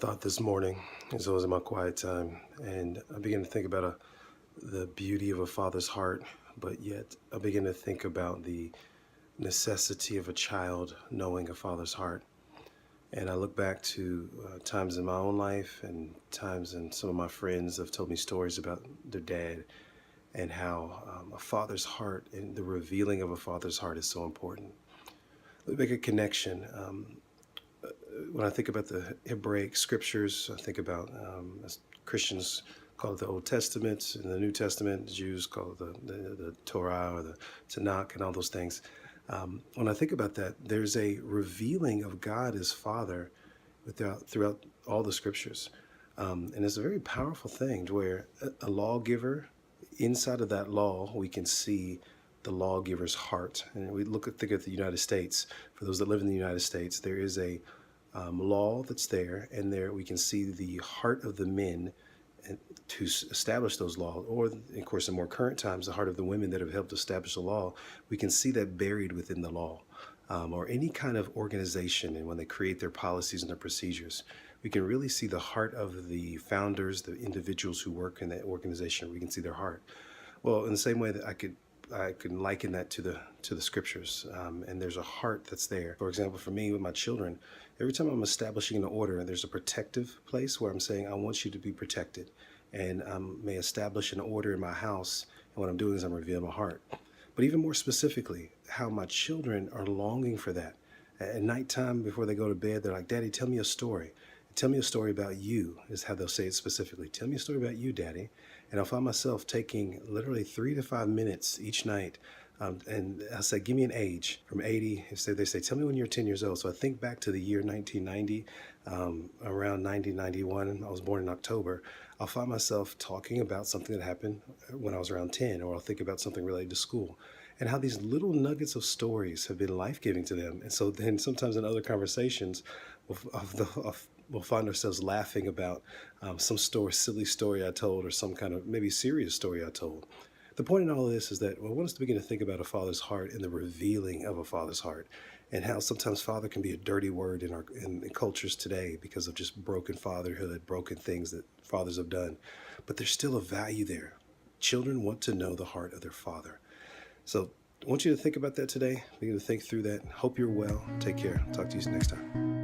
thought this morning as I was in my quiet time, and I began to think about the beauty of a father's heart, but yet I began to think about the necessity of a child knowing a father's heart. And I look back to times in my own life and times in some of my friends have told me stories about their dad and how a father's heart and the revealing of a father's heart is so important. Let me make a connection. When I think about the Hebraic scriptures, I think about as Christians call it the Old Testament, and the New Testament, Jews call it the Torah or the Tanakh and all those things. When I think about that, there's a revealing of God as Father throughout all the scriptures. And it's a very powerful thing where a lawgiver, inside of that law, we can see the lawgiver's heart. And we think of the United States. For those that live in the United States, there is a law that's there, and there we can see the heart of the men to establish those laws, or of course in more current times, the heart of the women that have helped establish the law. We can see that buried within the law, or any kind of organization, and when they create their policies and their procedures, we can really see the heart of the founders, the individuals who work in that organization. We can see their heart. Well, in the same way that I could liken that to the scriptures, and there's a heart that's there. For example, for me with my children, every time I'm establishing an order, there's a protective place where I'm saying I want you to be protected, and I may establish an order in my house, and what I'm doing is I'm revealing my heart. But even more specifically, how my children are longing for that. At nighttime before they go to bed, they're like, "Daddy, tell me a story. Tell me a story about you," is how they'll say it specifically. "Tell me a story about you, Daddy." And I'll find myself taking literally 3 to 5 minutes each night. And I say, give me an age from 80. They say, tell me when you're 10 years old. So I think back to the year 1990, around 1991. I was born in October. I'll find myself talking about something that happened when I was around 10, or I'll think about something related to school, and how these little nuggets of stories have been life-giving to them. And so then sometimes in other conversations, we'll find ourselves laughing about some silly story I told, or some kind of maybe serious story I told. The point in all of this is that I want us to begin to think about a father's heart and the revealing of a father's heart, and how sometimes father can be a dirty word in cultures today because of just broken fatherhood, broken things that fathers have done. But there's still a value there. Children want to know the heart of their father. So I want you to think about that today. Begin to think through that. Hope you're well. Take care. Talk to you next time.